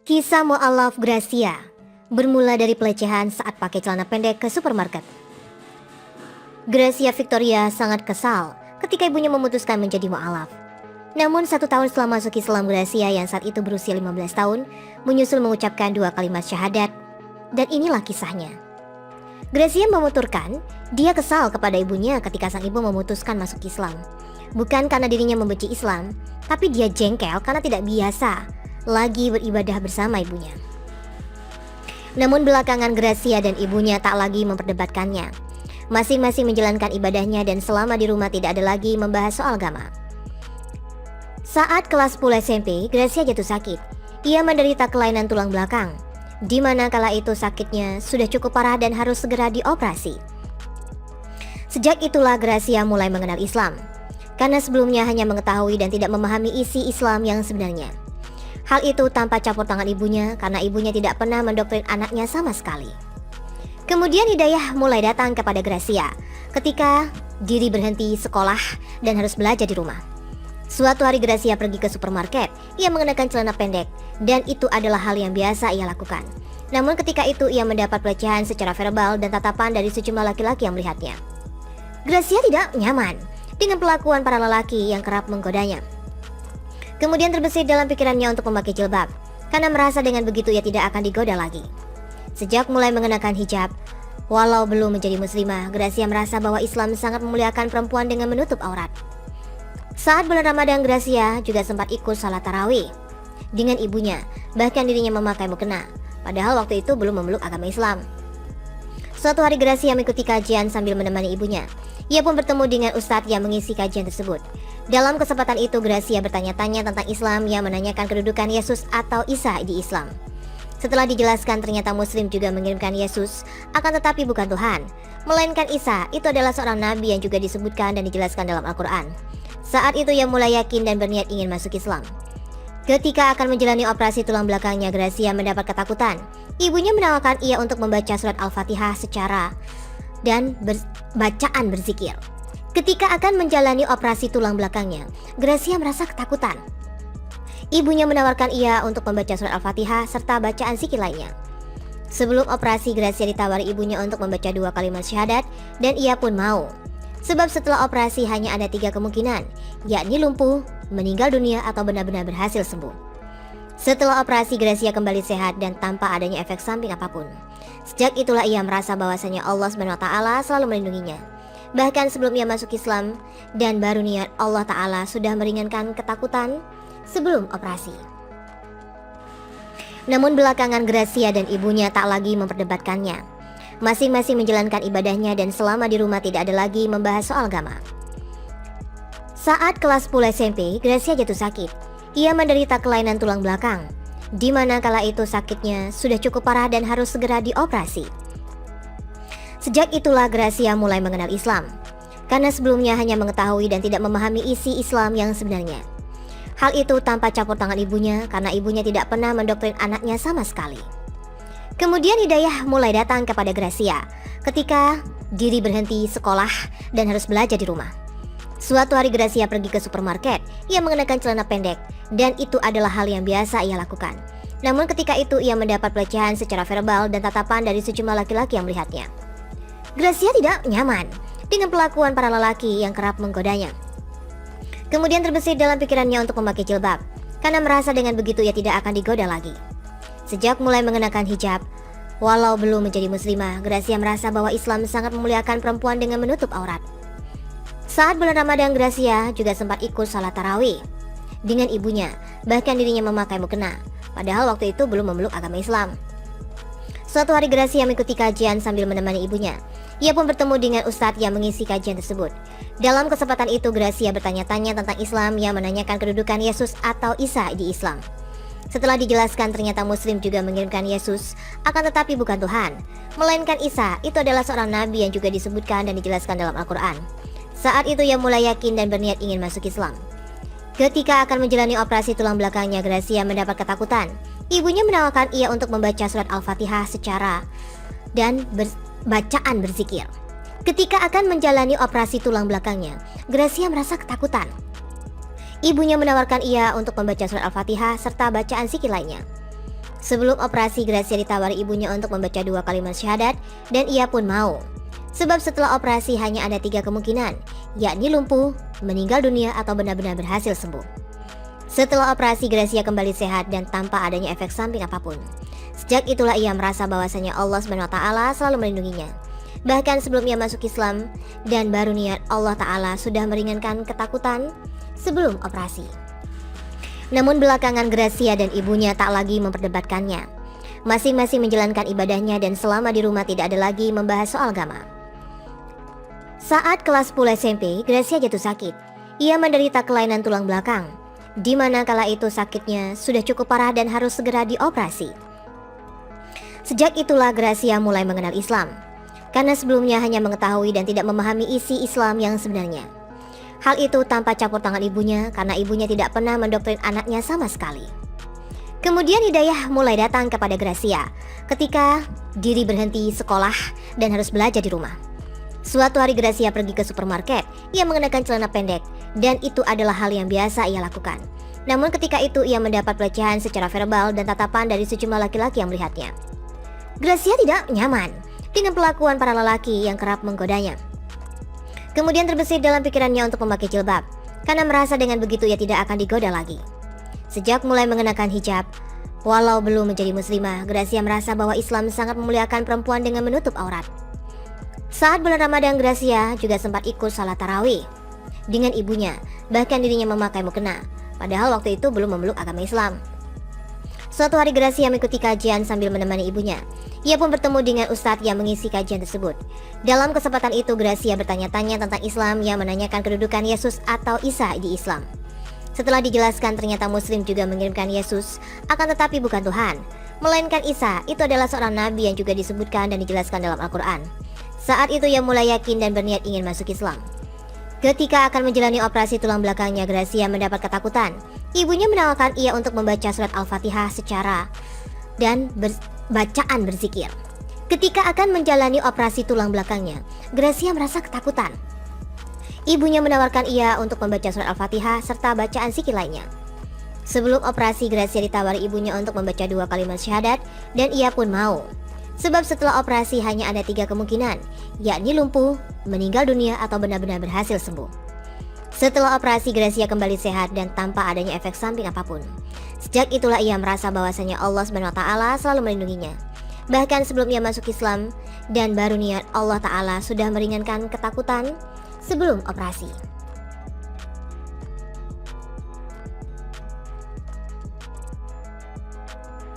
Kisah mu'alaf Gracia bermula dari pelecehan saat pakai celana pendek ke supermarket. Gracia Victoria sangat kesal ketika ibunya memutuskan menjadi mu'alaf. Namun 1 tahun setelah masuk Islam, Gracia yang saat itu berusia 15 tahun menyusul mengucapkan 2 kalimat syahadat. Dan inilah kisahnya. Gracia menuturkan dia kesal kepada ibunya ketika sang ibu memutuskan masuk Islam. Bukan karena dirinya membenci Islam, tapi dia jengkel karena tidak biasa lagi beribadah bersama ibunya. Namun belakangan Gracia dan ibunya tak lagi memperdebatkannya. Masing-masing menjalankan ibadahnya dan selama di rumah tidak ada lagi membahas soal agama. Saat kelas 10 SMP, Gracia jatuh sakit. Ia menderita kelainan tulang belakang, di mana kala itu sakitnya sudah cukup parah dan harus segera dioperasi. Sejak itulah Gracia mulai mengenal Islam, karena sebelumnya hanya mengetahui dan tidak memahami isi Islam yang sebenarnya. Hal itu tanpa campur tangan ibunya karena ibunya tidak pernah mendoktrin anaknya sama sekali. Kemudian hidayah mulai datang kepada Gracia ketika diri berhenti sekolah dan harus belajar di rumah. Suatu hari Gracia pergi ke supermarket. Ia mengenakan celana pendek dan itu adalah hal yang biasa ia lakukan. Namun ketika itu ia mendapat pelecehan secara verbal dan tatapan dari sejumlah laki-laki yang melihatnya. Gracia tidak nyaman dengan perlakuan para lelaki yang kerap menggodanya. Kemudian terbesit dalam pikirannya untuk memakai jilbab, karena merasa dengan begitu ia tidak akan digoda lagi. Sejak mulai mengenakan hijab, walau belum menjadi muslimah, Gracia merasa bahwa Islam sangat memuliakan perempuan dengan menutup aurat. Saat bulan Ramadan, Gracia juga sempat ikut salat tarawih dengan ibunya, bahkan dirinya memakai mukena, padahal waktu itu belum memeluk agama Islam. Suatu hari Gracia mengikuti kajian sambil menemani ibunya. Ia pun bertemu dengan ustadz yang mengisi kajian tersebut. Dalam kesempatan itu Gracia bertanya-tanya tentang Islam yang menanyakan kedudukan Yesus atau Isa di Islam. Setelah dijelaskan ternyata Muslim juga mengirimkan Yesus, akan tetapi bukan Tuhan, melainkan Isa itu adalah seorang nabi yang juga disebutkan dan dijelaskan dalam Al-Quran. Saat itu ia mulai yakin dan berniat ingin masuk Islam. Ketika akan menjalani operasi tulang belakangnya, Gracia mendapat ketakutan. Ibunya menawarkan ia untuk membaca surat Al-Fatihah secara dan bacaan berzikir. Ketika akan menjalani operasi tulang belakangnya, Gracia merasa ketakutan. Ibunya menawarkan ia untuk membaca surat Al-Fatihah serta bacaan zikir lainnya. Sebelum operasi, Gracia ditawari ibunya untuk membaca 2 kalimat syahadat dan ia pun mau. Sebab setelah operasi hanya ada 3 kemungkinan, yakni lumpuh, meninggal dunia atau benar-benar berhasil sembuh. Setelah operasi, Gracia kembali sehat dan tanpa adanya efek samping apapun. Sejak itulah ia merasa bahwasanya Allah SWT selalu melindunginya. Bahkan sebelum ia masuk Islam dan baru niat, Allah Ta'ala sudah meringankan ketakutan sebelum operasi. Namun belakangan Gracia dan ibunya tak lagi memperdebatkannya. Masing-masing menjalankan ibadahnya dan selama di rumah tidak ada lagi membahas soal agama. Saat kelas 10 SMP, Gracia jatuh sakit. Ia menderita kelainan tulang belakang, di mana kala itu sakitnya sudah cukup parah dan harus segera dioperasi. Sejak itulah Gracia mulai mengenal Islam, karena sebelumnya hanya mengetahui dan tidak memahami isi Islam yang sebenarnya. Hal itu tanpa campur tangan ibunya karena ibunya tidak pernah mendoktrin anaknya sama sekali. Kemudian hidayah mulai datang kepada Gracia ketika diri berhenti sekolah dan harus belajar di rumah. Suatu hari Gracia pergi ke supermarket. Ia mengenakan celana pendek dan itu adalah hal yang biasa ia lakukan. Namun ketika itu ia mendapat pelecehan secara verbal dan tatapan dari sejumlah laki-laki yang melihatnya. Gracia tidak nyaman dengan perlakuan para lelaki yang kerap menggodanya. Kemudian terbesit dalam pikirannya untuk memakai jilbab, karena merasa dengan begitu ia tidak akan digoda lagi. Sejak mulai mengenakan hijab, walau belum menjadi muslimah, Gracia merasa bahwa Islam sangat memuliakan perempuan dengan menutup aurat. Saat bulan Ramadan, Gracia juga sempat ikut salat tarawih dengan ibunya, bahkan dirinya memakai mukena, padahal waktu itu belum memeluk agama Islam. Suatu hari Gracia mengikuti kajian sambil menemani ibunya. Ia pun bertemu dengan ustadz yang mengisi kajian tersebut. Dalam kesempatan itu Gracia bertanya-tanya tentang Islam yang menanyakan kedudukan Yesus atau Isa di Islam. Setelah dijelaskan ternyata Muslim juga mengirimkan Yesus, akan tetapi bukan Tuhan, melainkan Isa itu adalah seorang nabi yang juga disebutkan dan dijelaskan dalam Al-Quran. Saat itu ia mulai yakin dan berniat ingin masuk Islam. Ketika akan menjalani operasi tulang belakangnya, Gracia mendapat ketakutan. Ibunya menawarkan ia untuk membaca surat Al-Fatihah secara dan bacaan berzikir. Ketika akan menjalani operasi tulang belakangnya, Gracia merasa ketakutan. Ibunya menawarkan ia untuk membaca surat Al-Fatihah serta bacaan zikir lainnya. Sebelum operasi, Gracia ditawari ibunya untuk membaca 2 kalimat syahadat dan ia pun mau. Sebab setelah operasi hanya ada 3 kemungkinan, yakni lumpuh, meninggal dunia atau benar-benar berhasil sembuh. Setelah operasi, Gracia kembali sehat dan tanpa adanya efek samping apapun. Sejak itulah ia merasa bahwasanya Allah SWT selalu melindunginya. Bahkan sebelum ia masuk Islam dan baru niat, Allah Ta'ala sudah meringankan ketakutan sebelum operasi. Namun belakangan Gracia dan ibunya tak lagi memperdebatkannya. Masing-masing menjalankan ibadahnya dan selama di rumah tidak ada lagi membahas soal agama. Saat kelas 10 SMP, Gracia jatuh sakit. Ia menderita kelainan tulang belakang, di mana kala itu sakitnya sudah cukup parah dan harus segera dioperasi. Sejak itulah Gracia mulai mengenal Islam, karena sebelumnya hanya mengetahui dan tidak memahami isi Islam yang sebenarnya. Hal itu tanpa campur tangan ibunya karena ibunya tidak pernah mendoktrin anaknya sama sekali. Kemudian hidayah mulai datang kepada Gracia ketika diri berhenti sekolah dan harus belajar di rumah. Suatu hari Gracia pergi ke supermarket, ia mengenakan celana pendek dan itu adalah hal yang biasa ia lakukan. Namun ketika itu ia mendapat pelecehan secara verbal dan tatapan dari sejumlah laki-laki yang melihatnya. Gracia tidak nyaman dengan perlakuan para lelaki yang kerap menggodanya. Kemudian terbesit dalam pikirannya untuk memakai jilbab, karena merasa dengan begitu ia tidak akan digoda lagi. Sejak mulai mengenakan hijab, walau belum menjadi muslimah, Gracia merasa bahwa Islam sangat memuliakan perempuan dengan menutup aurat. Saat bulan Ramadan, Gracia juga sempat ikut salat tarawih dengan ibunya, bahkan dirinya memakai mukena, padahal waktu itu belum memeluk agama Islam. Suatu hari Gracia mengikuti kajian sambil menemani ibunya. Ia pun bertemu dengan ustadz yang mengisi kajian tersebut. Dalam kesempatan itu Gracia bertanya-tanya tentang Islam yang menanyakan kedudukan Yesus atau Isa di Islam. Setelah dijelaskan ternyata Muslim juga mengirimkan Yesus, akan tetapi bukan Tuhan, melainkan Isa itu adalah seorang nabi yang juga disebutkan dan dijelaskan dalam Al-Quran. Saat itu ia mulai yakin dan berniat ingin masuk Islam. Ketika akan menjalani operasi tulang belakangnya, Gracia mendapat ketakutan. Ibunya menawarkan ia untuk membaca surat Al-Fatihah secara dan bacaan berzikir. Ketika akan menjalani operasi tulang belakangnya, Gracia merasa ketakutan. Ibunya menawarkan ia untuk membaca surat Al-Fatihah serta bacaan zikir lainnya. Sebelum operasi, Gracia ditawari ibunya untuk membaca 2 kalimat syahadat dan ia pun mau. Sebab setelah operasi hanya ada 3 kemungkinan, yakni lumpuh, meninggal dunia atau benar-benar berhasil sembuh. Setelah operasi, Gracia kembali sehat dan tanpa adanya efek samping apapun. Sejak itulah ia merasa bahwasanya Allah SWT selalu melindunginya. Bahkan sebelum ia masuk Islam dan baru niat, Allah Ta'ala sudah meringankan ketakutan sebelum operasi.